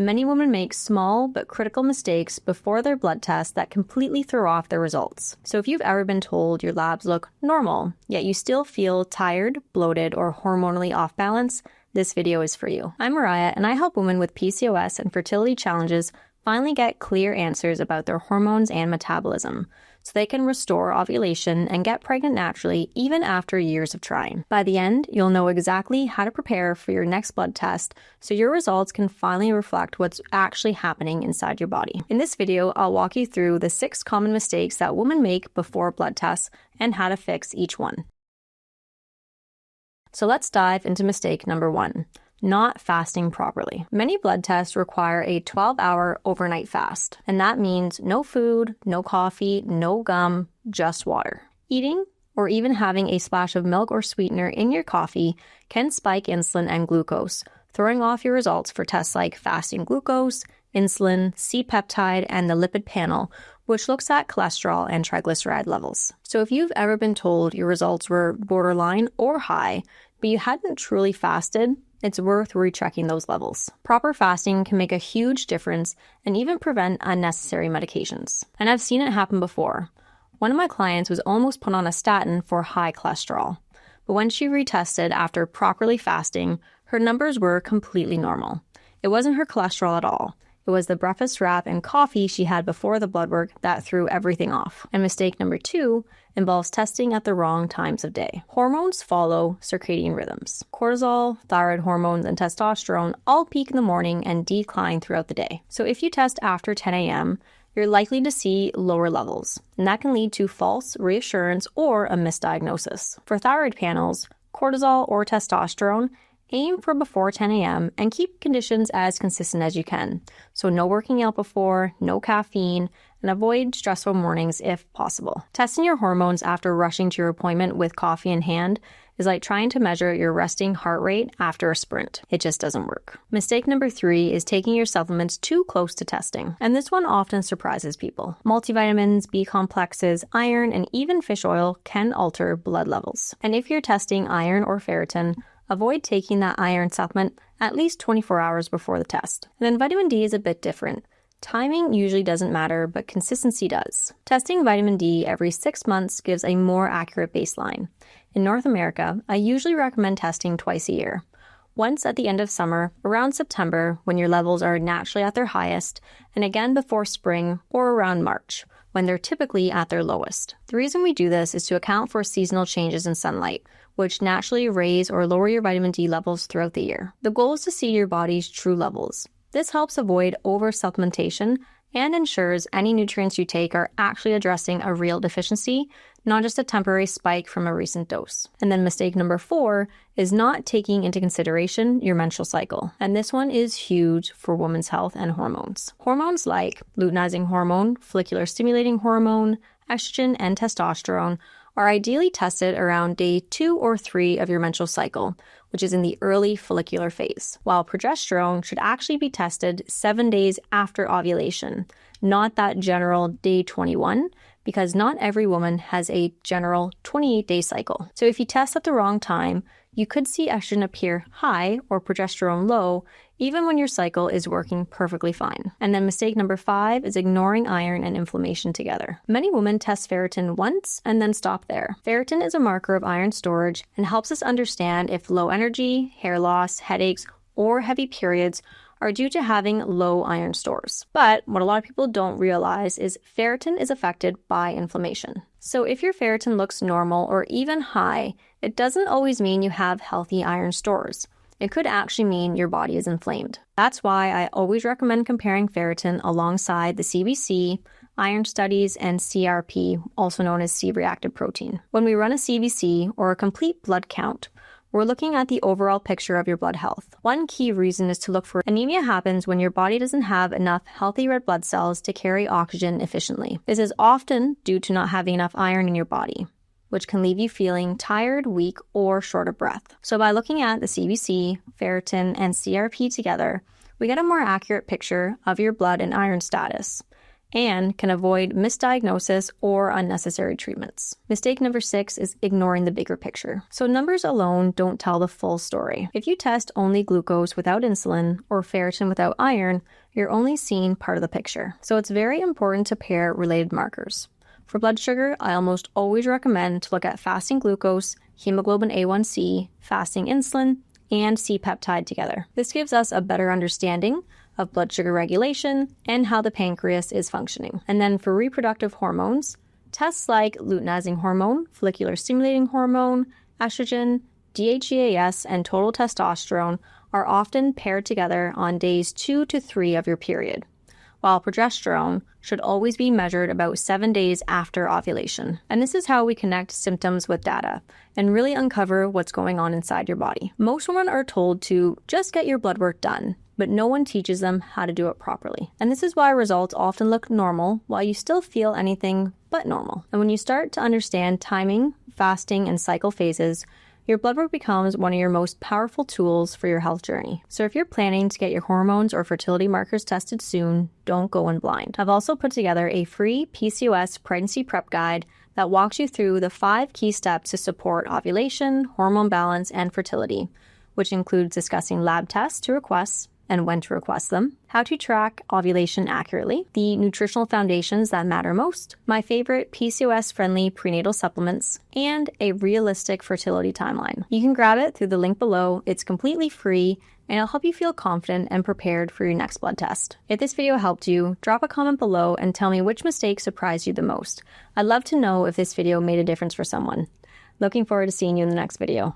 many women make small but critical mistakes before their blood test that completely throw off their results. So if you've ever been told your labs look normal, yet you still feel tired, bloated, or hormonally off balance, this video is for you. I'm Mariah, and I help women with PCOS and fertility challenges finally get clear answers about their hormones and metabolism, so they can restore ovulation and get pregnant naturally even after years of trying. By the end, you'll know exactly how to prepare for your next blood test so your results can finally reflect what's actually happening inside your body. In this video, I'll walk you through the 6 common mistakes that women make before blood tests and how to fix each one. So let's dive into mistake number 1. Not fasting properly. Many blood tests require a 12-hour overnight fast, and that means no food, no coffee, no gum, just water. Eating or even having a splash of milk or sweetener in your coffee can spike insulin and glucose, throwing off your results for tests like fasting glucose, insulin, C-peptide, and the lipid panel, which looks at cholesterol and triglyceride levels. So if you've ever been told your results were borderline or high, but you hadn't truly fasted, it's worth rechecking those levels. Proper fasting can make a huge difference and even prevent unnecessary medications. And I've seen it happen before. One of my clients was almost put on a statin for high cholesterol, but when she retested after properly fasting, her numbers were completely normal. It wasn't her cholesterol at all. It was the breakfast wrap and coffee she had before the blood work that threw everything off. And mistake number 2 involves testing at the wrong times of day. Hormones follow circadian rhythms. Cortisol, thyroid hormones, and testosterone all peak in the morning and decline throughout the day. So if you test after 10 a.m., you're likely to see lower levels, and that can lead to false reassurance or a misdiagnosis. For thyroid panels, cortisol or testosterone, aim for before 10 a.m. and keep conditions as consistent as you can. So no working out before, no caffeine, and avoid stressful mornings if possible. Testing your hormones after rushing to your appointment with coffee in hand is like trying to measure your resting heart rate after a sprint. It just doesn't work. Mistake number 3 is taking your supplements too close to testing. And this one often surprises people. Multivitamins, B complexes, iron, and even fish oil can alter blood levels. And if you're testing iron or ferritin, avoid taking that iron supplement at least 24 hours before the test. And then vitamin D is a bit different. Timing usually doesn't matter, but consistency does. Testing vitamin D every 6 months gives a more accurate baseline. In North America, I usually recommend testing twice a year. Once at the end of summer, around September, when your levels are naturally at their highest, and again before spring or around March, when they're typically at their lowest. The reason we do this is to account for seasonal changes in sunlight, which naturally raise or lower your vitamin D levels throughout the year. The goal is to see your body's true levels. This helps avoid over-supplementation and ensures any nutrients you take are actually addressing a real deficiency, not just a temporary spike from a recent dose. And then mistake number 4 is not taking into consideration your menstrual cycle. And this one is huge for women's health and hormones. Hormones like luteinizing hormone, follicular stimulating hormone, estrogen, and testosterone are ideally tested around day 2 or 3 of your menstrual cycle, which is in the early follicular phase, while progesterone should actually be tested 7 days after ovulation, not that general day 21, because not every woman has a general 28-day cycle. So if you test at the wrong time, you could see estrogen appear high or progesterone low, even when your cycle is working perfectly fine. And then mistake number 5 is ignoring iron and inflammation together. Many women test ferritin once and then stop there. Ferritin is a marker of iron storage and helps us understand if low energy, hair loss, headaches, or heavy periods are due to having low iron stores. But what a lot of people don't realize is ferritin is affected by inflammation. So if your ferritin looks normal or even high, it doesn't always mean you have healthy iron stores. It could actually mean your body is inflamed. That's why I always recommend comparing ferritin alongside the CBC, iron studies, and CRP, also known as C-reactive protein. When we run a CBC, or a complete blood count, we're looking at the overall picture of your blood health. One key reason is to look for anemia happens when your body doesn't have enough healthy red blood cells to carry oxygen efficiently. This is often due to not having enough iron in your body, which can leave you feeling tired, weak, or short of breath. So by looking at the CBC, ferritin, and CRP together, we get a more accurate picture of your blood and iron status. and can avoid misdiagnosis or unnecessary treatments. Mistake number 6 is ignoring the bigger picture. So numbers alone don't tell the full story. If you test only glucose without insulin or ferritin without iron, you're only seeing part of the picture. So it's very important to pair related markers. For blood sugar, I almost always recommend to look at fasting glucose, hemoglobin A1C, fasting insulin, and C-peptide together. This gives us a better understanding of blood sugar regulation and how the pancreas is functioning. And then for reproductive hormones, tests like luteinizing hormone, follicular stimulating hormone, estrogen, DHEAS, and total testosterone are often paired together on days 2 to 3 of your period, while progesterone should always be measured about 7 days after ovulation. And this is how we connect symptoms with data and really uncover what's going on inside your body. Most women are told to just get your blood work done, but no one teaches them how to do it properly. And this is why results often look normal while you still feel anything but normal. And when you start to understand timing, fasting, and cycle phases, your blood work becomes one of your most powerful tools for your health journey. So if you're planning to get your hormones or fertility markers tested soon, don't go in blind. I've also put together a free PCOS pregnancy prep guide that walks you through the 5 key steps to support ovulation, hormone balance, and fertility, which includes discussing lab tests to request and when to request them, how to track ovulation accurately, the nutritional foundations that matter most, my favorite PCOS-friendly prenatal supplements, and a realistic fertility timeline. You can grab it through the link below. It's completely free, and it'll help you feel confident and prepared for your next blood test. If this video helped you, drop a comment below and tell me which mistake surprised you the most. I'd love to know if this video made a difference for someone. Looking forward to seeing you in the next video.